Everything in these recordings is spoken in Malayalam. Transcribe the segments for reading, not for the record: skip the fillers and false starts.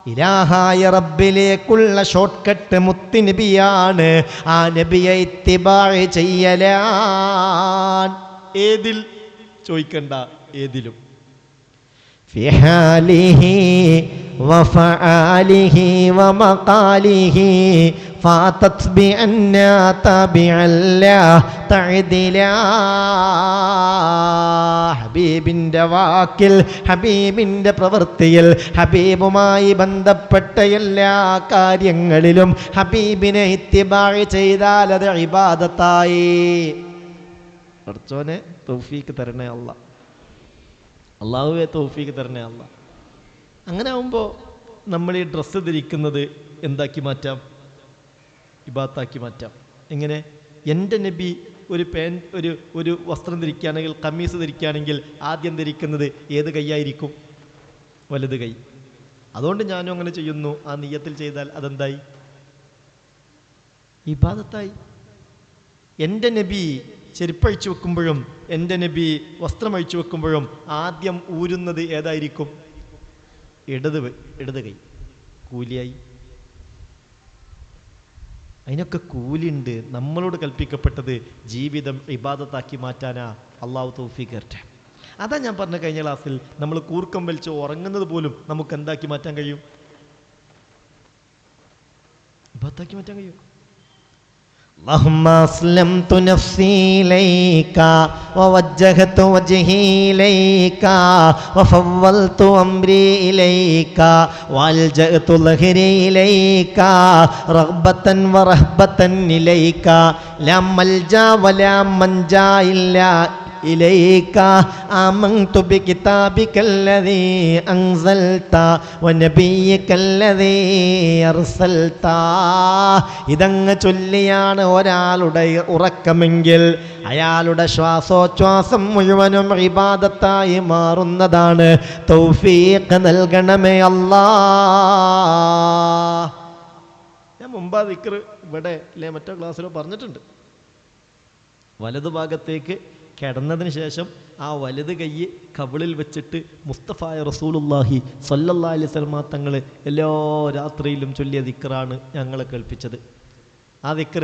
ഇലാഹായ റബ്ബിലേക്കുള്ള ഷോർട്ട് കട്ട് മുത്തുനബിയാണ്. ആ നബിയെ ഇത്തിബാഅ് ചെയ്യലാണ്. ഏതിൽ ചോദിക്കണ്ട, ഏതിലും. ഫിഹാലിഹി വഫആലിഹി വമഖാലിഹി ഫാതത് ബിഅന്നാ തബിഅല്ലാ തഅദിലാ. ഹബീബിൻ്റെ വാക്കിൽ, ഹബീബിൻ്റെ പ്രവൃത്തിയിൽ, ഹബീബുമായി ബന്ധപ്പെട്ട എല്ലാ കാര്യങ്ങളിലും ഹബീബിനെ ഇത്തിബാഅ് ചെയ്താൽ അത് ഇബാദത്തായി. പഠിച്ചോനെ തൗഫീക്ക് തരണേ അല്ലാ, അള്ളാഹുവെ തൗഫീക്ക് തരണേ അല്ലാ. അങ്ങനെ ആവുമ്പോൾ നമ്മൾ ഈ ഡ്രസ്സ് ധരിക്കുന്നത് എന്താക്കി മാറ്റാം? ഇബാദത്താക്കി മാറ്റാം. എങ്ങനെ? എൻ്റെ നബി ഒരു വസ്ത്രം ധരിക്കുകയാണെങ്കിൽ, കമ്മീസ് ധരിക്കുകയാണെങ്കിൽ ആദ്യം ധരിക്കുന്നത് ഏത് കൈയായിരിക്കും? വലത് കൈ. അതുകൊണ്ട് ഞാനും അങ്ങനെ ചെയ്യുന്നു. ആ നിയ്യത്തിൽ ചെയ്താൽ അതെന്തായി? ഇബാദത്തായി. എൻ്റെ നബി ചെരുപ്പഴിച്ചു വെക്കുമ്പോഴും എൻ്റെ നബി വസ്ത്രം അഴിച്ചു വെക്കുമ്പോഴും ആദ്യം ഊരുന്നത് ഏതായിരിക്കും? ഇടത് കൈ. കൂലിയായി. അതിനൊക്കെ കൂലിയുണ്ട്. നമ്മളോട് കൽപ്പിക്കപ്പെട്ടത് ജീവിതം ഇബാദത്താക്കി മാറ്റാനാ. അള്ളാഹു തൗഫീഖ് തരട്ടെ. അതാ ഞാൻ പറഞ്ഞ കഴിഞ്ഞ ക്ലാസ്സിൽ, നമ്മൾ കൂർക്കം വലിച്ച് ഉറങ്ങുന്നത് പോലും നമുക്ക് എന്താക്കി മാറ്റാൻ കഴിയും? ഇബാദത്താക്കി മാറ്റാൻ കഴിയും. اللهم أسلمت نفسي إليك ووجهت وجهي إليك وفوضت أمري إليك وألجأت ظهري إليك رغبة ورهبة إليك لا ملجأ ولا منجا إلا إليك آمنت بكتابك الذي أنزلت ونبيك الذي أرسلت. ഇതങ്ങ് ചൊല്ലിയാണ് ഒരാളുടെ ഉറക്കമെങ്കിൽ അയാളുടെ ശ്വാസോച്ഛ്വാസം മുഴുവനും ഇബാദത്തായി മാറുന്നതാണ്. തൗഫീഖ് നൽകണമേ അല്ലാ. ഞാൻ മുമ്പ് ദിക്ർ ഇവിടെ അല്ലേ മറ്റോ ക്ലാസ്സിലോ പറഞ്ഞിട്ടുണ്ട്. വലതുഭാഗത്തേക്ക് കിടന്നതിന് ശേഷം ആ വലത് കൈ കവിളിൽ വെച്ചിട്ട് മുസ്തഫായ റസൂലുള്ളാഹി സ്വല്ലല്ലാഹി അലൈഹി വസല്ലം തങ്ങൾ എല്ലാ രാത്രിയിലും ചൊല്ലിയ ദിക്റാണ് ഞങ്ങളെ കേൾപ്പിച്ചത്. ആ ദിക്ർ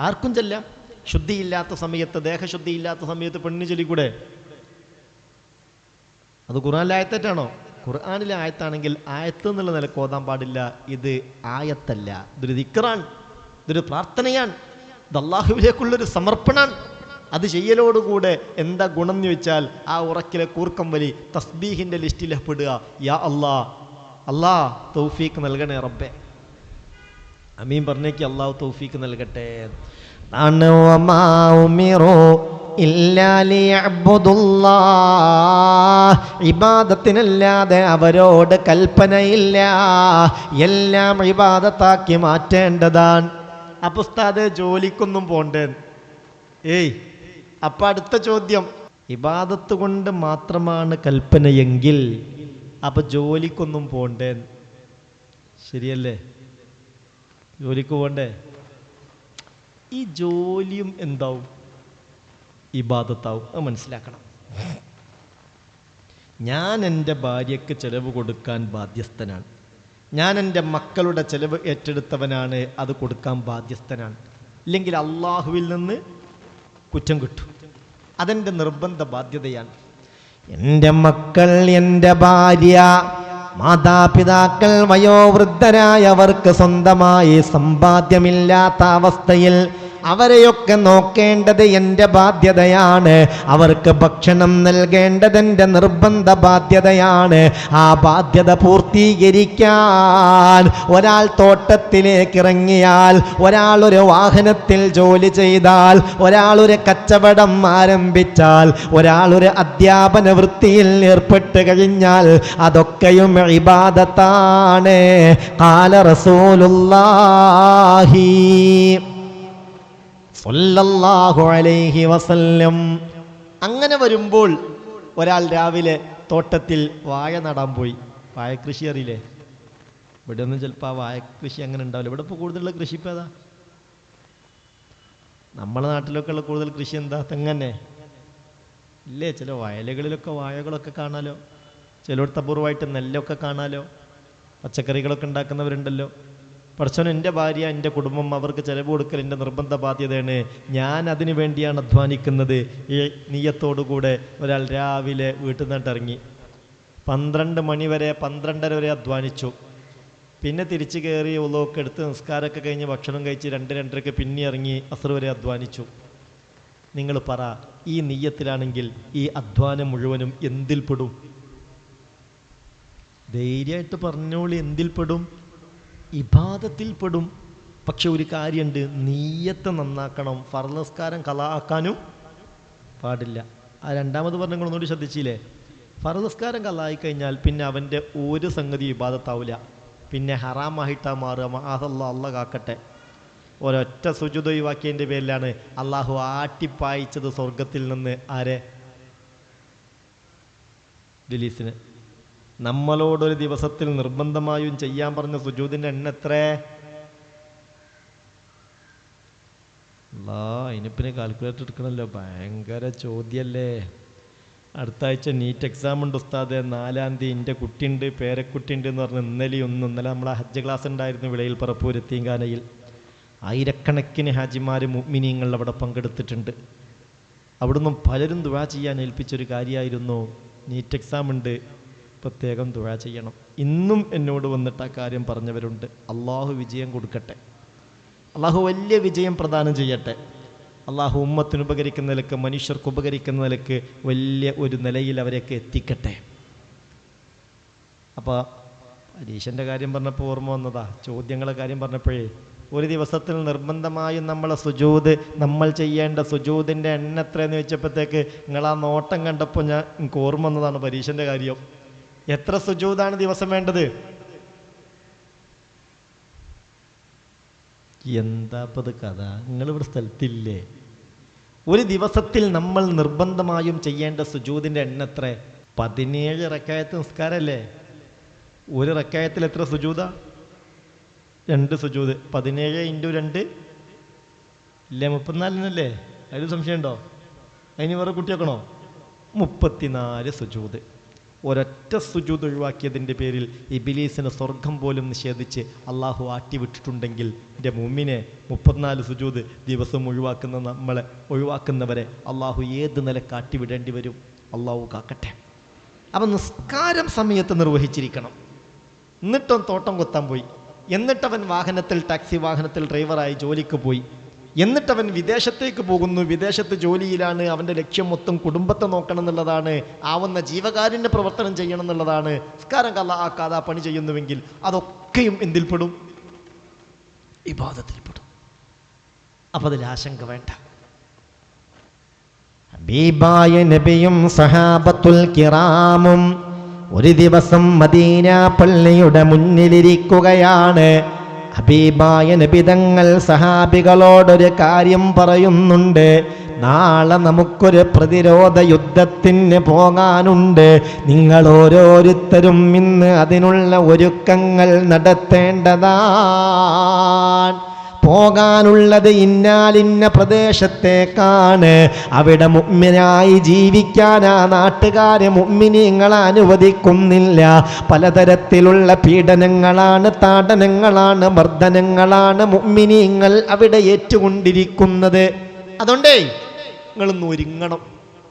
ആർക്കും ചൊല്ലാം. ശുദ്ധിയില്ലാത്ത സമയത്ത്, ദേഹശുദ്ധിയില്ലാത്ത സമയത്ത് പെണ്ണിന് ചൊല്ലിക്കൂടെ? അത് ഖുർആനിലെ ആയത്താണോ? ഖുർആനിലെ ആയത്താണെങ്കിൽ ആയത്ത് എന്നുള്ള നിലക്ക് ഓതാൻ പാടില്ല. ഇത് ആയത്തല്ല, ഇതൊരു ദിക്റാണ്, ഇതൊരു പ്രാർത്ഥനയാണ്, ഇത് അല്ലാഹുവിലേക്കുള്ളൊരു സമർപ്പണമാണ്. അത് ചെയ്യലോടുകൂടെ എന്താ ഗുണം എന്ന് ചോദിച്ചാൽ, ആ ഉറക്കിലെ കൂർക്കം വലി തസ്ബീഹിൻ്റെ ലിസ്റ്റിൽ പെടുക. യാ അല്ലാ, അല്ലാ തൗഫീഖ് നൽകണേ റബ്ബേ. അമീൻ പറഞ്ഞേക്ക്. അല്ലാഹു തൗഫീഖ് നൽകട്ടെ. ഇബാദത്തിനല്ലാതെ അവരോട് കൽപ്പനയില്ല. എല്ലാം ഇബാദത്താക്കി മാറ്റേണ്ടതാണ്. അപ്പൊ ഉസ്താദ് ജോലിക്കൊന്നും പോണ്ടേ? ഏയ്, അപ്പം അടുത്ത ചോദ്യം, ഇബാദത്ത് കൊണ്ട് മാത്രമാണ് കൽപ്പനയെങ്കിൽ അപ്പൊ ജോലിക്കൊന്നും പോണ്ടേ? ശരിയല്ലേ? ജോലിക്ക് പോണ്ടേ? ഈ ജോലിയും എന്താവും? ഇബാദത്താവും. അത് മനസ്സിലാക്കണം. ഞാൻ എൻ്റെ ഭാര്യയ്ക്ക് ചെലവ് കൊടുക്കാൻ ബാധ്യസ്ഥനാണ്. ഞാൻ എൻ്റെ മക്കളുടെ ചെലവ് ഏറ്റെടുത്തവനാണ്. അത് കൊടുക്കാൻ ബാധ്യസ്ഥനാണ്. ഇല്ലെങ്കിൽ അള്ളാഹുവിൽ നിന്ന് കുറ്റം കിട്ടും. അതെൻ്റെ നിർബന്ധ ബാധ്യതയാണ്. എൻ്റെ മക്കൾ, എൻ്റെ ഭാര്യ, മാതാപിതാക്കൾ, വയോവൃദ്ധരായവർക്ക് സ്വന്തമായി സമ്പാദ്യമില്ലാത്ത അവസ്ഥയിൽ അവരെയൊക്കെ നോക്കേണ്ടത് എൻ്റെ ബാധ്യതയാണ്. അവർക്ക് ഭക്ഷണം നൽകേണ്ടത് എൻ്റെ നിർബന്ധ ബാധ്യതയാണ്. ആ ബാധ്യത പൂർത്തീകരിക്കാൻ ഒരാൾ തോട്ടത്തിലേക്ക് ഇറങ്ങിയാൽ, ഒരാൾ ഒരു വാഹനത്തിൽ ജോലി ചെയ്താൽ, ഒരാൾ ഒരു കച്ചവടം ആരംഭിച്ചാൽ, ഒരാൾ ഒരു അധ്യാപന വൃത്തിയിൽ ഏർപ്പെട്ട് കഴിഞ്ഞാൽ അതൊക്കെയും ഇബാദത്താണ്. ഖാല റസൂലുള്ളാഹി സ്വല്ലല്ലാഹു അലൈഹി വസല്ലം. അങ്ങനെ വരുമ്പോൾ ഒരാൾ രാവിലെ തോട്ടത്തിൽ വാഴ നടാൻ പോയി. വാഴ കൃഷി അറിയില്ലേ? ഇവിടെ ഒന്നും ചിലപ്പോൾ ആ വാഴ കൃഷി അങ്ങനെ ഉണ്ടാവില്ല. ഇവിടെ ഇപ്പോൾ കൂടുതലുള്ള കൃഷി ഇപ്പോൾ ഏതാ? നമ്മളെ നാട്ടിലൊക്കെ ഉള്ള കൂടുതൽ കൃഷി എന്താ? തെങ്ങന്നെ ഇല്ലേ? ചില വയലുകളിലൊക്കെ വാഴകളൊക്കെ കാണാലോ, ചിലയിടത്ത് അപൂർവമായിട്ട് നെല്ലൊക്കെ കാണാലോ. പച്ചക്കറികളൊക്കെ ഉണ്ടാക്കുന്നവരുണ്ടല്ലോ. പടച്ചോൻ, എൻ്റെ ഭാര്യ, എൻ്റെ കുടുംബം, അവർക്ക് ചിലവ് കൊടുക്കൽ എൻ്റെ നിർബന്ധ ബാധ്യതയാണ്, ഞാൻ അതിനു വേണ്ടിയാണ് അധ്വാനിക്കുന്നത്. ഈ നിയ്യത്തോടുകൂടെ ഒരാൾ രാവിലെ വീട്ടിൽ നിന്നിട്ട് ഇറങ്ങി 12 മണി വരെ 12:30 വരെ അധ്വാനിച്ചു. പിന്നെ തിരിച്ചു കയറി ഉള്ളതൊക്കെ എടുത്ത് നിസ്കാരമൊക്കെ കഴിഞ്ഞ് ഭക്ഷണം കഴിച്ച് 2-2:30 പിന്നെ ഇറങ്ങി അസ്ർ വരെ അധ്വാനിച്ചു. നിങ്ങൾ പറ, ഈ നിയ്യത്തിലാണെങ്കിൽ ഈ അധ്വാനം മുഴുവനും എന്തിൽപ്പെടും? ധൈര്യമായിട്ട് പറഞ്ഞോളി, എന്തിൽപ്പെടും? ഇബാദത്തിൽപ്പെടും. പക്ഷെ ഒരു കാര്യമുണ്ട്, നിയ്യത്ത് നന്നാക്കണം. ഫർള് നിസ്കാരം ഖളാ ആക്കാനും പാടില്ല. ആ രണ്ടാമത് പറഞ്ഞ നിങ്ങളൊന്നുകൂടി ശ്രദ്ധിച്ചില്ലേ? ഫർള് നിസ്കാരം ഖളാ ആയി കഴിഞ്ഞാൽ പിന്നെ അവൻ്റെ ഒരു സംഗതി ഇബാദത്താവില്ല, പിന്നെ ഹറാമായിട്ടാ മാറുക. അല്ല കാക്കട്ടെ. ഒരൊറ്റ സുജൂദ് ഒഴിവാക്കിയതിൻ്റെ പേരിലാണ് അള്ളാഹു ആട്ടിപ്പായിച്ചത് സ്വർഗത്തിൽ നിന്ന്. ആരെ? ഇബ്ലീസിന്. നമ്മളോടൊരു ദിവസത്തിൽ നിർബന്ധമായും ചെയ്യാൻ പറഞ്ഞ സുജൂദിൻ്റെ എണ്ണം എത്ര? അതിനിപ്പിന്നെ കാൽക്കുലേറ്റർ എടുക്കണമല്ലോ. ഭയങ്കര ചോദ്യമല്ലേ. അടുത്ത ആഴ്ച നീറ്റ് എക്സാം ഉണ്ട് ഉസ്താദെ, 4-ാം തീയതി. എൻ്റെ കുട്ടിയുണ്ട്, പേരക്കുട്ടിയുണ്ട് എന്ന് പറഞ്ഞ് ഇന്നലെ നമ്മളെ ഹജ്ജ് ക്ലാസ് ഉണ്ടായിരുന്നു വിളയിൽ പറപ്പൂർ എത്തീങ്കാനയിൽ. 1000കണക്കിന് ഹാജിമാർ മുഅ്മിനീങ്ങൾ അവിടെ പങ്കെടുത്തിട്ടുണ്ട്. അവിടുന്ന് പലരും ദുആ ചെയ്യാൻ ഏൽപ്പിച്ചൊരു കാര്യമായിരുന്നു, നീറ്റ് എക്സാം ഉണ്ട്, പ്രത്യേകം ദുആ ചെയ്യണം. ഇന്നും എന്നോട് വന്നിട്ട് ആ കാര്യം പറഞ്ഞവരുണ്ട്. അള്ളാഹു വിജയം കൊടുക്കട്ടെ, അള്ളാഹു വലിയ വിജയം പ്രദാനം ചെയ്യട്ടെ. അള്ളാഹു ഉമ്മത്തിന് ഉപകരിക്കുന്ന നിലക്ക്, മനുഷ്യർക്ക് ഉപകരിക്കുന്ന നിലക്ക് വലിയ ഒരു നിലയിൽ അവരെയൊക്കെ എത്തിക്കട്ടെ. അപ്പോൾ പരീക്ഷൻ്റെ കാര്യം പറഞ്ഞപ്പോൾ ഓർമ്മ വന്നതാ, ചോദ്യങ്ങളെ കാര്യം പറഞ്ഞപ്പോഴേ. ഒരു ദിവസത്തിൽ നിർബന്ധമായും നമ്മളെ സുജൂദ്, നമ്മൾ ചെയ്യേണ്ട സുജൂദിൻ്റെ എണ്ണം എത്രയെന്ന് വെച്ചപ്പോഴത്തേക്ക് നിങ്ങൾ ആ നോട്ടം കണ്ടപ്പോൾ എനിക്ക് ഓർമ്മ വന്നതാണ് പരീക്ഷൻ്റെ കാര്യം. എത്ര സുജൂദാണ് ദിവസം വേണ്ടത്? എന്താപ്പത് കഥ? നിങ്ങളിവിടെ സ്ഥലത്തില്ലേ? ഒരു ദിവസത്തിൽ നമ്മൾ നിർബന്ധമായും ചെയ്യേണ്ട സുജൂദിൻ്റെ എണ്ണം എത്ര? 17 റക്അത്ത് നിസ്കാരമല്ലേ? ഒരു റക്അത്തിൽ എത്ര സുജൂദാ? 2 സുജൂദ്. 17 × 2 ഇല്ലേ? 34 അതിൽ സംശയമുണ്ടോ? അതിന് വേറെ കുട്ടിയാക്കണോ? 34 സുജൂദ്. ഒരൊറ്റ സുജൂദ് ഒഴിവാക്കിയതിൻ്റെ പേരിൽ ഇബ്ലീസിന് സ്വർഗം പോലും നിഷേധിച്ച് അള്ളാഹു ആട്ടിവിട്ടിട്ടുണ്ടെങ്കിൽ എൻ്റെ മുഅ്മിനെ 34 സുജൂദ് ദിവസം ഒഴിവാക്കുന്നവരെ അള്ളാഹു ഏത് നിലക്ക് ആട്ടിവിടേണ്ടി വരും? അള്ളാഹു കാക്കട്ടെ. അപ്പം നിസ്കാരം സമയത്ത് നിർവഹിച്ചിരിക്കണം. എന്നിട്ടവൻ തോട്ടം കൊത്താൻ പോയി, എന്നിട്ടവൻ ടാക്സി വാഹനത്തിൽ ഡ്രൈവറായി ജോലിക്ക് പോയി, എന്നിട്ടവൻ വിദേശത്തേക്ക് പോകുന്നു, വിദേശത്ത് ജോലിയിലാണ്, അവൻ്റെ ലക്ഷ്യം മൊത്തം കുടുംബത്തെ നോക്കണം എന്നുള്ളതാണ്, ആവുന്ന ജീവകാരുണ്യ പ്രവർത്തനം ചെയ്യണം എന്നുള്ളതാണ്. നിസ്കാരം ഖളാ ആക്കാതെ പണി ചെയ്യുന്നുവെങ്കിൽ അതൊക്കെയും എന്തിൽപ്പെടും? ഇബാദത്തിൽപ്പെടും. അപ്പം അതിൽ ആശങ്ക വേണ്ട. ഹബീബായ നബിയും സഹാബത്തുൽ കിറാമും ഒരു ദിവസം മദീന പള്ളിയുടെ മുന്നിലിരിക്കുകയാണ്. ഹബീബായ നബി തങ്ങൾ സഹാബികളോടൊരു കാര്യം പറയുന്നുണ്ട്. നാളെ നമുക്കൊരു പ്രതിരോധ യുദ്ധത്തിന് പോകാനുണ്ട്. നിങ്ങൾ ഓരോരുത്തരും ഇന്ന് അതിനുള്ള ഒരുക്കങ്ങൾ നടത്തേണ്ടതാണ്. പോകാനുള്ളത് ഇന്നാലിന്ന പ്രദേശത്തേക്കാണ്. അവിടെ മുഅ്മിനായി ജീവിക്കാൻ ആ നാട്ടുകാരെ മുഅ്മിനീങ്ങളെ അനുവദിക്കുന്നില്ല. പലതരത്തിലുള്ള പീഡനങ്ങളാണ്, താടനങ്ങളാണ്, മർദ്ദനങ്ങളാണ് മുഅ്മിനീങ്ങൾ അവിടെ ഏറ്റുകൊണ്ടിരിക്കുന്നത്. അതുകൊണ്ടേ നിങ്ങളൊന്ന് ഒരുങ്ങണം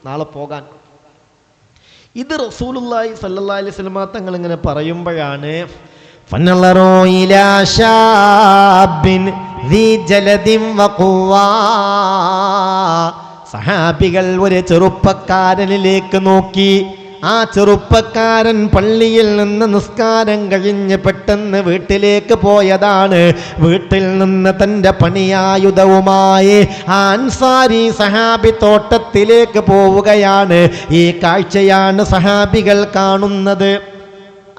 നാളെ പോകാൻ. ഇത് റസൂലുള്ളാഹി സ്വല്ലല്ലാഹി അലൈഹി വസല്ലം തങ്ങൾ ഇങ്ങനെ പറയുമ്പോഴാണ് فنظروا إلى شاب ذي جلد وقوة. സഹാബികൾ ഒരു ചെറുപ്പക്കാരനിലേക്ക് നോക്കി. ആ ചെറുപ്പക്കാരൻ പള്ളിയിൽ നിന്ന് നിസ്കാരം കഴിഞ്ഞ് പെട്ടെന്ന് വീട്ടിലേക്ക് പോയതാണ്. വീട്ടിൽ നിന്ന് തൻ്റെ പണിയായുധവുമായി ആ അൻസാരി സഹാബി തോട്ടത്തിലേക്ക് പോവുകയാണ്. ഈ കാഴ്ചയാണ് സഹാബികൾ കാണുന്നത്.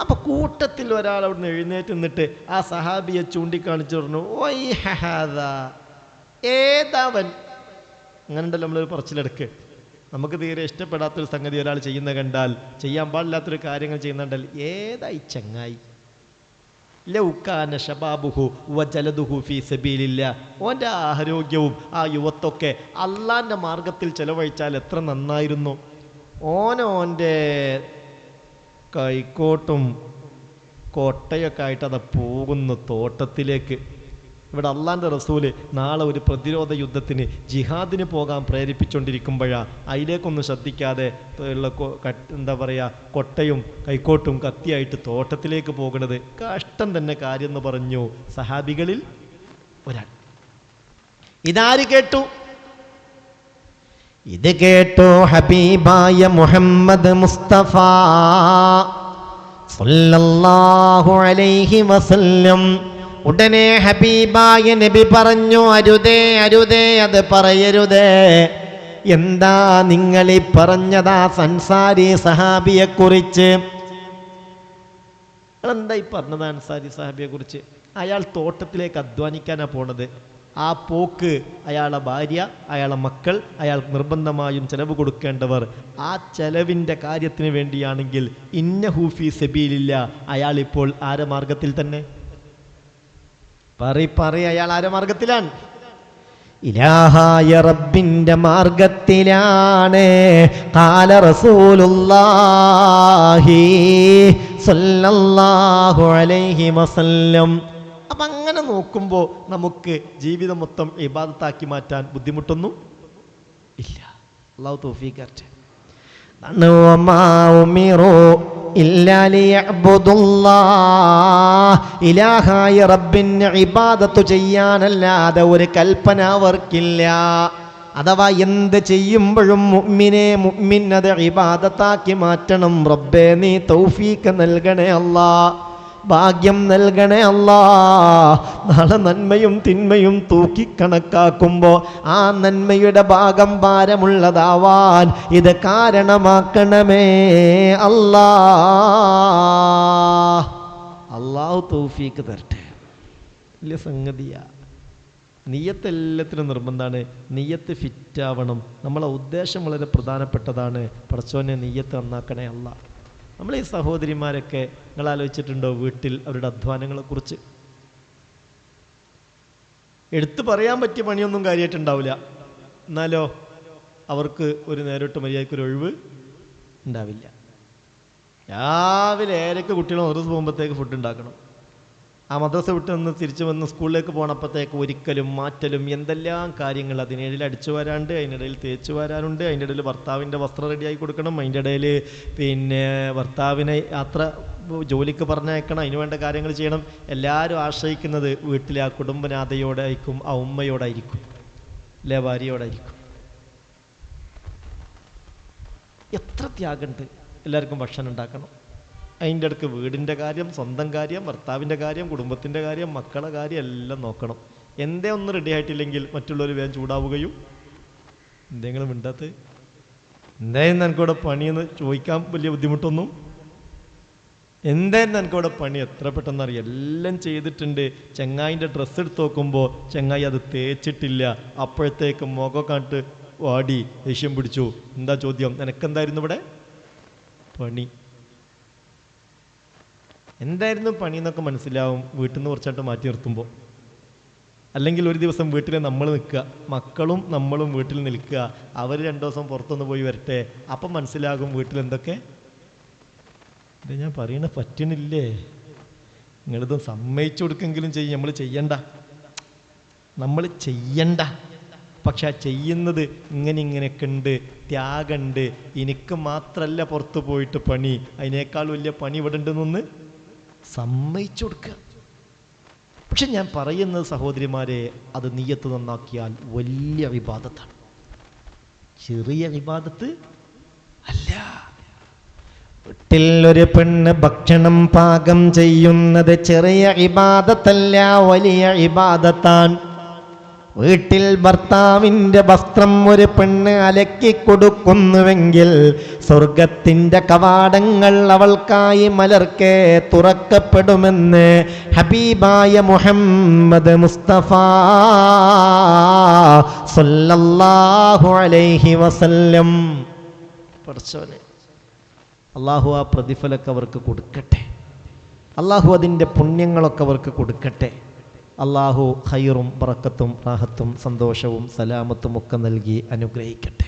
അപ്പൊ കൂട്ടത്തിൽ ഒരാൾ അവിടുന്ന് എഴുന്നേറ്റ് നിന്നിട്ട് ആ സഹാബിയെ ചൂണ്ടിക്കാണിച്ചു പറഞ്ഞു, ഓയ് ഹഹാദ, ഏതാവൻ. അങ്ങനെ ഉണ്ടല്ലോ നമ്മളൊരു പറച്ചിലെടുക്ക്. നമുക്ക് തീരെ ഇഷ്ടപ്പെടാത്തൊരു സംഗതി ഒരാൾ ചെയ്യുന്ന കണ്ടാൽ, ചെയ്യാൻ പാടില്ലാത്തൊരു കാര്യങ്ങൾ ചെയ്യുന്നുണ്ടാൽ, ഏതായി ചങ്ങായി. ലൗകാന ശബാബുഹു വജലദുഹു ഫീ സബീലില്ലാഹ്. ഓൻ്റെ ആരോഗ്യവും ആ യുവത്തൊക്കെ അള്ളാൻ്റെ മാർഗത്തിൽ ചെലവഴിച്ചാൽ എത്ര നന്നായിരുന്നു. ഓൻ്റെ കൈക്കോട്ടും കൊട്ടയൊക്കെ ആയിട്ട് അത് പോകുന്നു തോട്ടത്തിലേക്ക്. ഇവിടെ അള്ളാൻ്റെ റസൂല് നാളെ ഒരു പ്രതിരോധ യുദ്ധത്തിന് ജിഹാദിന് പോകാൻ പ്രേരിപ്പിച്ചുകൊണ്ടിരിക്കുമ്പോഴാണ് അതിലേക്കൊന്നും ശ്രദ്ധിക്കാതെ ഉള്ള എന്താ പറയുക കൊട്ടയും കൈക്കോട്ടും കത്തിയായിട്ട് തോട്ടത്തിലേക്ക് പോകുന്നത്. കഷ്ടം തന്നെ കാര്യം എന്ന് പറഞ്ഞു സഹാബികളിൽ ഒരാൾ. ഇതാര് കേട്ടു? ഇത് കേട്ടു ഹബീബായ മുഹമ്മദ് മുസ്തഫ സല്ലല്ലാഹു അലൈഹി വസല്ലം. ഉടനെ ഹബീബായ നബി പറഞ്ഞു, അരുതേ അരുതേ, അത് പറയരുതേ. എന്താ നിങ്ങളീ പറഞ്ഞതാ അൻസാരി സഹാബിയെ കുറിച്ച്? എന്താ ഈ പറഞ്ഞത് അൻസാരി സഹാബിയെ കുറിച്ച്? അയാൾ തോട്ടത്തിലേക്ക് അധ്വാനിക്കാനാണ് പോണത്. ആ പോക്ക് അയാളുടെ ഭാര്യ, അയാളുടെ മക്കൾ, അയാൾ നിർബന്ധമായും ചെലവ് കൊടുക്കേണ്ടവർ, ആ ചെലവിൻ്റെ കാര്യത്തിന് വേണ്ടിയാണെങ്കിൽ ഇന്നഹു ഫീ സബീലില്ല, അയാളിപ്പോൾ ആരെ മാർഗത്തിൽ തന്നെ? അയാൾ ആരെ മാർഗത്തിലാണ്? ഇലാഹായ റബ്ബിന്റെ മാർഗത്തിലാണ്. ഖാല റസൂലുള്ളാഹി സ്വല്ലല്ലാഹു അലൈഹി വസല്ലം. അപ്പം അങ്ങനെ നോക്കുമ്പോൾ നമുക്ക് ജീവിതം മൊത്തം ഇബാദത്താക്കി മാറ്റാൻ ബുദ്ധിമുട്ടൊന്നും ഇല്ല. അല്ലാഹു തൗഫീഖ് തരട്ടെ. ഇലാഹായ റബ്ബിന് ഇബാദത്ത് ചെയ്യാനല്ലാതെ ഒരു കൽപ്പന അവർക്കില്ല. അഥവാ എന്ത് ചെയ്യുമ്പോഴും മുഅ്മിൻ അത് ഇബാദത്താക്കി മാറ്റണം. റബ്ബേ നീ തൗഫീഖ് നൽകണേ അല്ലാ, ഭാഗ്യം നൽകണേ അല്ലാ. നാളെ നന്മയും തിന്മയും തൂക്കിക്കണക്കാക്കുമ്പോൾ ആ നന്മയുടെ ഭാഗം ഭാരമുള്ളതാവാൻ ഇത് കാരണമാക്കണമേ അല്ലാ. അല്ലാഹു തൗഫീഖ് തരട്ടെ. വലിയ സംഗതിയാ. നിയ്യത്ത് എല്ലാത്തിനും നിർബന്ധമാണ്. നിയ്യത്ത് ഫിറ്റാവണം. നമ്മളെ ഉദ്ദേശം വളരെ പ്രധാനപ്പെട്ടതാണ്. പടച്ചോനെ നിയ്യത്ത് നന്നാക്കണേ അല്ലാ. നമ്മൾ ഈ സഹോദരിമാരൊക്കെ നിങ്ങൾ ആലോചിച്ചിട്ടുണ്ടോ വീട്ടിൽ അവരുടെ അധ്വാനങ്ങളെക്കുറിച്ച്? എടുത്തു പറയാൻ പറ്റിയ പണിയൊന്നും കാര്യമായിട്ടുണ്ടാവില്ല, എന്നാലോ അവർക്ക് ഒരു നേരിട്ട് മര്യാദയ്ക്കൊരു ഒഴിവ് ഉണ്ടാവില്ല. രാവിലെ 7 കുട്ടികൾ മദ്രസ പോകുമ്പോഴത്തേക്ക് ഫുഡ് ഉണ്ടാക്കണം. ആ മദ്രസ വിട്ട് നിന്ന് തിരിച്ചു വന്ന് സ്കൂളിലേക്ക് പോകണപ്പോഴത്തേക്ക് ഒരിക്കലും മാറ്റലും എന്തെല്ലാം കാര്യങ്ങൾ. അതിനിടയിൽ അടിച്ചു വരാണ്ട്, അതിനിടയിൽ തേച്ച് വരാനുണ്ട്, അതിൻ്റെ ഇടയിൽ ഭർത്താവിൻ്റെ വസ്ത്രം റെഡിയാക്കി കൊടുക്കണം, അതിൻ്റെ ഇടയിൽ ഭർത്താവിനെ യാത്ര ജോലിക്ക് പറഞ്ഞയക്കണം, അതിന് വേണ്ട കാര്യങ്ങൾ ചെയ്യണം. എല്ലാവരും ആശ്രയിക്കുന്നത് വീട്ടിലെ ആ കുടുംബനാഥയോടായിരിക്കും, ആ ഉമ്മയോടായിരിക്കും, അല്ലെ ഭാര്യയോടായിരിക്കും. എത്ര ത്യാഗമുണ്ട്. എല്ലാവർക്കും ഭക്ഷണം ഉണ്ടാക്കണം, അതിൻ്റെ ഇടയ്ക്ക് വീടിൻ്റെ കാര്യം, സ്വന്തം കാര്യം, ഭർത്താവിൻ്റെ കാര്യം, കുടുംബത്തിൻ്റെ കാര്യം, മക്കളുടെ കാര്യം എല്ലാം നോക്കണം. എന്തേ ഒന്ന് റെഡി ആയിട്ടില്ലെങ്കിൽ മറ്റുള്ളവർ വേഗം ചൂടാവുകയും. എന്തെങ്കിലും മിണ്ടാത്ത എന്തായിരുന്നു എനിക്കിവിടെ പണിയെന്ന് ചോദിക്കാൻ വലിയ ബുദ്ധിമുട്ടൊന്നും. എന്തായിരുന്നു എനിക്കിവിടെ പണി? എത്ര പെട്ടെന്നറിയാം. എല്ലാം ചെയ്തിട്ടുണ്ട്. ചെങ്ങായിൻ്റെ ഡ്രസ്സ് എടുത്ത് നോക്കുമ്പോൾ ചെങ്ങായി അത് തേച്ചിട്ടില്ല. അപ്പോഴത്തേക്ക് മുഖം കണ്ടിട്ട് വാടി ദേഷ്യം പിടിച്ചു. എന്താ ചോദ്യം? നിനക്കെന്തായിരുന്നു ഇവിടെ പണി? എന്തായിരുന്നു പണി എന്നൊക്കെ മനസ്സിലാവും വീട്ടിൽ നിന്ന് കുറച്ചായിട്ട് മാറ്റി നിർത്തുമ്പോൾ. അല്ലെങ്കിൽ ഒരു ദിവസം വീട്ടിൽ നമ്മൾ നിൽക്കുക, മക്കളും നമ്മളും വീട്ടിൽ നിൽക്കുക, അവർ 2 ദിവസം പുറത്തൊന്ന് പോയി വരട്ടെ, അപ്പം മനസ്സിലാകും വീട്ടിൽ എന്തൊക്കെ. ഇത് ഞാൻ പറയണ പറ്റണില്ലേ? നിങ്ങളിത് സമ്മതിച്ചു കൊടുക്കെങ്കിലും ചെയ്യും. നമ്മൾ ചെയ്യണ്ട. പക്ഷെ ആ ചെയ്യുന്നത് ഇങ്ങനെയൊക്കെ ഉണ്ട്, ത്യാഗമുണ്ട്. എനിക്ക് മാത്രമല്ല പുറത്ത് പോയിട്ട് പണി, അതിനേക്കാൾ വലിയ പണി ഇവിടെ ഉണ്ടെന്നൊന്ന് സമ്മതിച്ചു കൊടുക്കുക. പക്ഷെ ഞാൻ പറയുന്നത് സഹോദരിമാരെ, അത് നിയ്യത്ത് നന്നാക്കിയാൽ വലിയ ഇബാദത്താണ്, ചെറിയ ഇബാദത്ത് അല്ല. വീട്ടിൽ ഒരു പെണ്ണ് ഭക്ഷണം പാകം ചെയ്യുന്നത് ചെറിയ ഇബാദത്തല്ല, വലിയ ഇബാദത്താണ്. വീട്ടിൽ ഭർത്താവിൻ്റെ വസ്ത്രം ഒരു പെണ്ണ് അലക്കി കൊടുക്കുന്നുവെങ്കിൽ സ്വർഗത്തിൻ്റെ കവാടങ്ങൾ അവൾക്കായി മലർക്കെ തുറക്കപ്പെടുമെന്ന് ഹബീബായ മുഹമ്മദ് മുസ്തഫ സല്ലല്ലാഹു അലൈഹി വസല്ലം. പടച്ചോനെ, അള്ളാഹു ആ പ്രതിഫലമൊക്കെ അവർക്ക് കൊടുക്കട്ടെ. അള്ളാഹു അതിൻ്റെ പുണ്യങ്ങളൊക്കെ അവർക്ക് കൊടുക്കട്ടെ. അള്ളാഹു ഖൈറും ബറക്കത്തും റാഹത്തും സന്തോഷവും സലാമത്തും ഒക്കെ നൽകി അനുഗ്രഹിക്കട്ടെ.